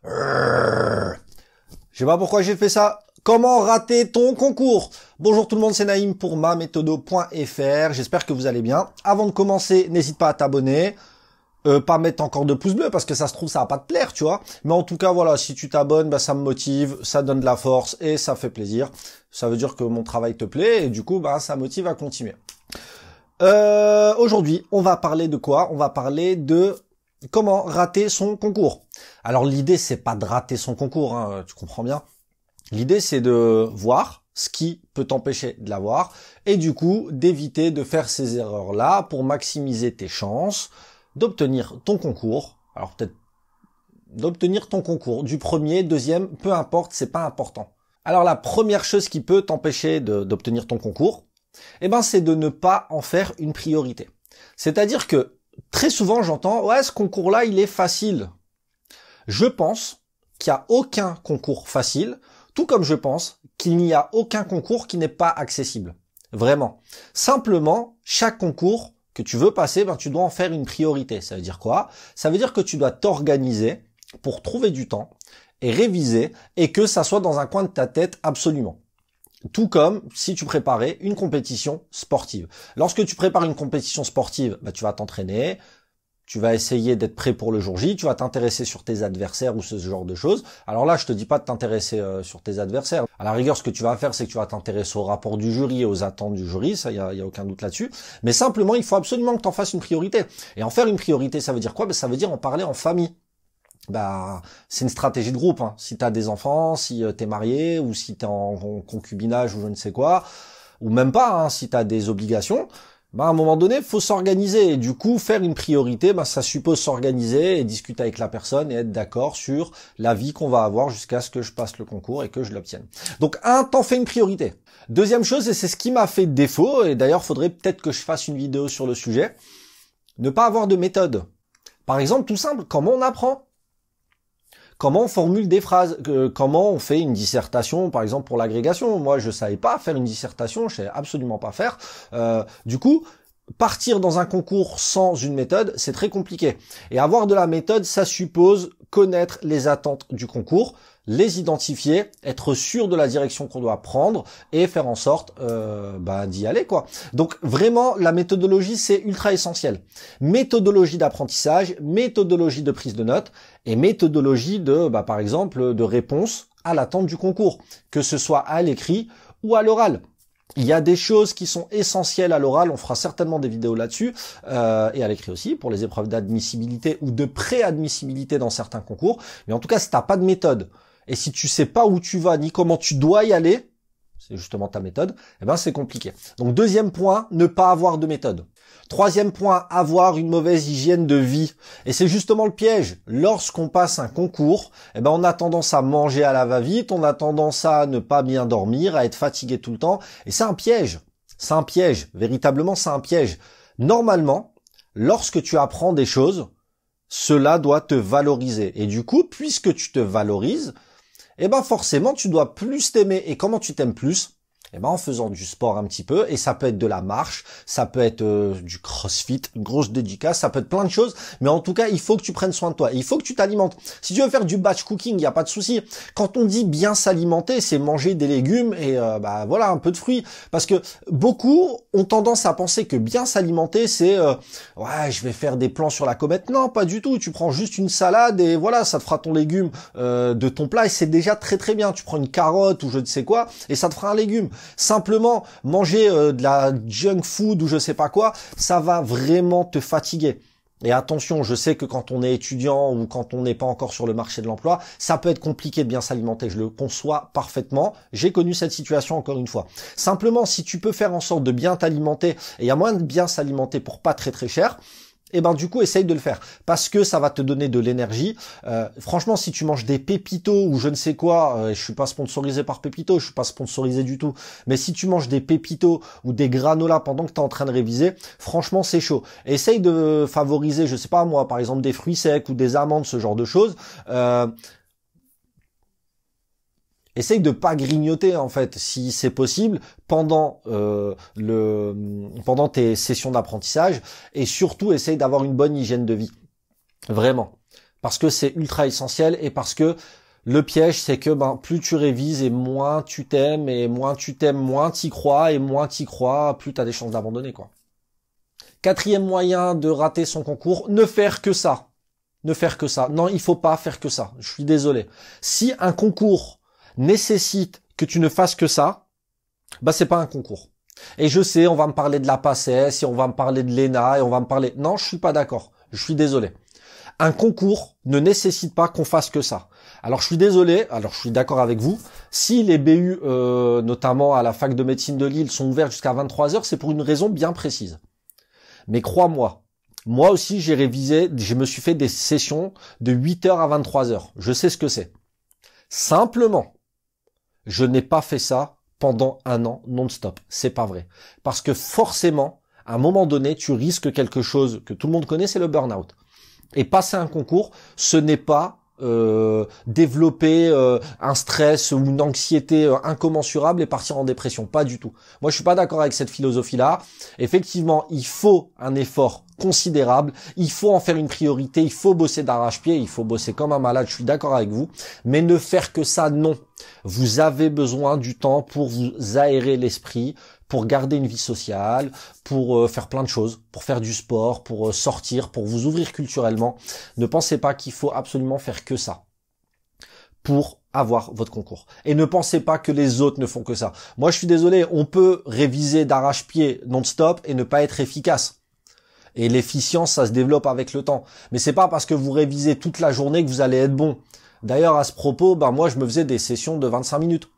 Je sais pas pourquoi j'ai fait ça. Comment rater ton concours? Bonjour tout le monde, c'est Naïm pour mamethodo.fr. J'espère que vous allez bien. Avant de commencer, n'hésite pas à t'abonner. Pas mettre encore de pouces bleus parce que ça se trouve ça va pas te plaire, tu vois. Mais en tout cas, voilà, si tu t'abonnes, bah, ça me motive, ça donne de la force et ça fait plaisir. Ça veut dire que mon travail te plaît et du coup, bah, ça motive à continuer. Aujourd'hui, on va parler de quoi? On va parler de comment rater son concours. Alors l'idée, c'est pas de rater son concours, hein, tu comprends bien. L'idée, c'est de voir ce qui peut t'empêcher de l'avoir et du coup, d'éviter de faire ces erreurs-là pour maximiser tes chances d'obtenir ton concours. Alors peut-être d'obtenir ton concours du premier, deuxième, peu importe, c'est pas important. Alors la première chose qui peut t'empêcher d'obtenir ton concours, eh ben c'est de ne pas en faire une priorité. C'est-à-dire que très souvent j'entends ouais, ce concours-là, il est facile. Je pense qu'il n'y a aucun concours facile, tout comme je pense qu'il n'y a aucun concours qui n'est pas accessible. Vraiment. Simplement, chaque concours que tu veux passer, ben, tu dois en faire une priorité. Ça veut dire quoi? Ça veut dire que tu dois t'organiser pour trouver du temps et réviser et que ça soit dans un coin de ta tête absolument. Tout comme si tu préparais une compétition sportive. Lorsque tu prépares une compétition sportive, ben, tu vas t'entraîner, tu vas essayer d'être prêt pour le jour J, tu vas t'intéresser sur tes adversaires ou ce genre de choses. Alors là, je te dis pas de t'intéresser sur tes adversaires. À la rigueur, ce que tu vas faire, c'est que tu vas t'intéresser au rapport du jury et aux attentes du jury, ça, y a aucun doute là-dessus. Mais simplement, il faut absolument que tu en fasses une priorité. Et en faire une priorité, ça veut dire quoi? Ben, ça veut dire en parler en famille. Bah, c'est une stratégie de groupe, hein. Si tu as des enfants, si tu es marié, ou si tu es en concubinage ou je ne sais quoi, ou même pas, hein, si tu as des obligations, bah, à un moment donné, il faut s'organiser. Et du coup, faire une priorité, bah, ça suppose s'organiser et discuter avec la personne et être d'accord sur la vie qu'on va avoir jusqu'à ce que je passe le concours et que je l'obtienne. Donc, t'en fais une priorité. Deuxième chose, et c'est ce qui m'a fait défaut, et d'ailleurs, faudrait peut-être que je fasse une vidéo sur le sujet, ne pas avoir de méthode. Par exemple, tout simple, comment on apprend? Comment on formule des phrases, comment on fait une dissertation, par exemple pour l'agrégation. Moi, je savais pas faire une dissertation, je savais absolument pas faire. Du coup, partir dans un concours sans une méthode, c'est très compliqué. Et avoir de la méthode, ça suppose connaître les attentes du concours, les identifier, être sûr de la direction qu'on doit prendre et faire en sorte d'y aller, quoi. Donc vraiment, la méthodologie, c'est ultra essentiel. Méthodologie d'apprentissage, méthodologie de prise de notes et méthodologie de, par exemple, de réponse à l'attente du concours, que ce soit à l'écrit ou à l'oral. Il y a des choses qui sont essentielles à l'oral, on fera certainement des vidéos là-dessus, et à l'écrit aussi, pour les épreuves d'admissibilité ou de préadmissibilité dans certains concours. Mais en tout cas, si t'as pas de méthode, et si tu sais pas où tu vas, ni comment tu dois y aller, c'est justement ta méthode, eh ben c'est compliqué. Donc deuxième point, ne pas avoir de méthode. Troisième point, avoir une mauvaise hygiène de vie. Et c'est justement le piège. Lorsqu'on passe un concours, eh ben on a tendance à manger à la va-vite, on a tendance à ne pas bien dormir, à être fatigué tout le temps. Et c'est un piège. C'est un piège. Véritablement, c'est un piège. Normalement, lorsque tu apprends des choses, cela doit te valoriser. Et du coup, puisque tu te valorises, eh ben forcément, tu dois plus t'aimer. Et comment tu t'aimes plus? Eh ben en faisant du sport un petit peu, et ça peut être de la marche, ça peut être du crossfit, une grosse dédicace, ça peut être plein de choses, mais en tout cas, il faut que tu prennes soin de toi, il faut que tu t'alimentes. Si tu veux faire du batch cooking, il n'y a pas de souci. Quand on dit bien s'alimenter, c'est manger des légumes et voilà, un peu de fruits, parce que beaucoup ont tendance à penser que bien s'alimenter, c'est ouais, je vais faire des plans sur la comète. Non, pas du tout, tu prends juste une salade et voilà, ça te fera ton légume de ton plat et c'est déjà très très bien. Tu prends une carotte ou je ne sais quoi et ça te fera un légume. Simplement, manger de la junk food ou je sais pas quoi, ça va vraiment te fatiguer. Et attention, je sais que quand on est étudiant ou quand on n'est pas encore sur le marché de l'emploi, ça peut être compliqué de bien s'alimenter, je le conçois parfaitement. J'ai connu cette situation encore une fois. Simplement, si tu peux faire en sorte de bien t'alimenter, et il y a moyen de bien s'alimenter pour pas très très cher, et ben du coup essaye de le faire parce que ça va te donner de l'énergie. Franchement, si tu manges des pépitos ou je ne sais quoi, je suis pas sponsorisé par Pépito, je suis pas sponsorisé du tout, mais si tu manges des pépitos ou des granolas pendant que tu es en train de réviser, franchement c'est chaud. Essaye de favoriser, je sais pas moi, par exemple des fruits secs ou des amandes, ce genre de choses. Essaye de pas grignoter en fait, si c'est possible, pendant pendant tes sessions d'apprentissage, et surtout essaye d'avoir une bonne hygiène de vie. Vraiment. Parce que c'est ultra essentiel et parce que le piège, c'est que plus tu révises et moins tu t'aimes, et moins tu t'aimes, moins t'y crois, et moins t'y crois, plus t'as des chances d'abandonner, quoi. Quatrième moyen de rater son concours, ne faire que ça. Ne faire que ça. Non, il faut pas faire que ça. Je suis désolé. Si un concours nécessite que tu ne fasses que ça, c'est pas un concours. Et je sais, on va me parler de la PACES, et on va me parler de l'ENA, et on va me parler... Non, je suis pas d'accord. Je suis désolé. Un concours ne nécessite pas qu'on fasse que ça. Alors je suis désolé, alors je suis d'accord avec vous, si les BU, notamment à la fac de médecine de Lille, sont ouverts jusqu'à 23 heures, c'est pour une raison bien précise. Mais crois-moi, moi aussi j'ai révisé, je me suis fait des sessions de 8 heures à 23 heures. Je sais ce que c'est. Simplement, je n'ai pas fait ça pendant un an non-stop. C'est pas vrai. Parce que forcément, à un moment donné, tu risques quelque chose que tout le monde connaît, c'est le burn-out. Et passer un concours, ce n'est pas développer un stress ou une anxiété incommensurable et partir en dépression. Pas du tout. Moi, je suis pas d'accord avec cette philosophie-là. Effectivement, il faut un effort considérable. Il faut en faire une priorité. Il faut bosser d'arrache-pied. Il faut bosser comme un malade. Je suis d'accord avec vous. Mais ne faire que ça, non. Vous avez besoin du temps pour vous aérer l'esprit, pour garder une vie sociale, pour faire plein de choses, pour faire du sport, pour sortir, pour vous ouvrir culturellement. Ne pensez pas qu'il faut absolument faire que ça pour avoir votre concours. Et ne pensez pas que les autres ne font que ça. Moi, je suis désolé, on peut réviser d'arrache-pied non-stop et ne pas être efficace. Et l'efficience, ça se développe avec le temps. Mais c'est pas parce que vous révisez toute la journée que vous allez être bon. D'ailleurs, à ce propos, moi, je me faisais des sessions de 25 minutes.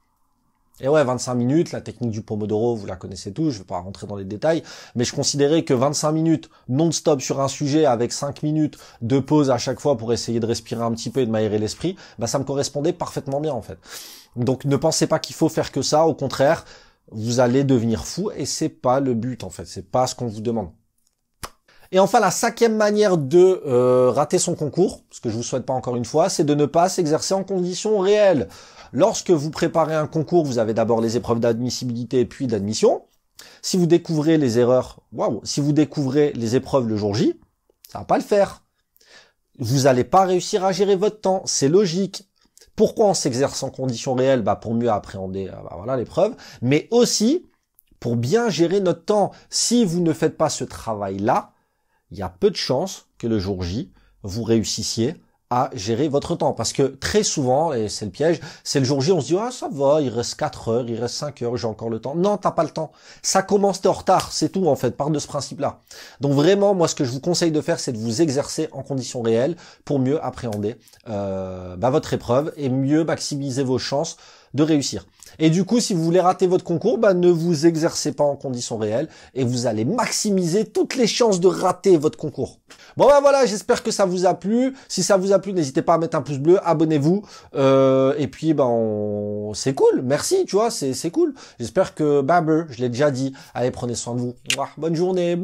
Et ouais, 25 minutes, la technique du Pomodoro, vous la connaissez tous, je vais pas rentrer dans les détails, mais je considérais que 25 minutes non-stop sur un sujet avec 5 minutes de pause à chaque fois pour essayer de respirer un petit peu et de m'aérer l'esprit, ça me correspondait parfaitement bien en fait. Donc ne pensez pas qu'il faut faire que ça, au contraire, vous allez devenir fou et c'est pas le but en fait, c'est pas ce qu'on vous demande. Et enfin, la cinquième manière de rater son concours, ce que je vous souhaite pas encore une fois, c'est de ne pas s'exercer en conditions réelles. Lorsque vous préparez un concours, vous avez d'abord les épreuves d'admissibilité puis d'admission. Si vous découvrez les erreurs, si vous découvrez les épreuves le jour J, ça va pas le faire. Vous n'allez pas réussir à gérer votre temps, c'est logique. Pourquoi on s'exerce en conditions réelles? Pour mieux appréhender l'épreuve, mais aussi pour bien gérer notre temps. Si vous ne faites pas ce travail-là, il y a peu de chances que le jour J, vous réussissiez à gérer votre temps. Parce que très souvent, et c'est le piège, c'est le jour J, on se dit « Ah, ça va, il reste 4 heures, il reste 5 heures, j'ai encore le temps. » Non, t'as pas le temps. Ça commence, t'es en retard, c'est tout en fait, part de ce principe-là. Donc vraiment, moi, ce que je vous conseille de faire, c'est de vous exercer en conditions réelles pour mieux appréhender votre épreuve et mieux maximiser vos chances de réussir. Et du coup, si vous voulez rater votre concours, ne vous exercez pas en conditions réelles et vous allez maximiser toutes les chances de rater votre concours. Bon voilà, j'espère que ça vous a plu. Si ça vous a plu, n'hésitez pas à mettre un pouce bleu, abonnez-vous. Et puis c'est cool, merci, tu vois, c'est cool. J'espère que je l'ai déjà dit. Allez, prenez soin de vous. Bonne journée.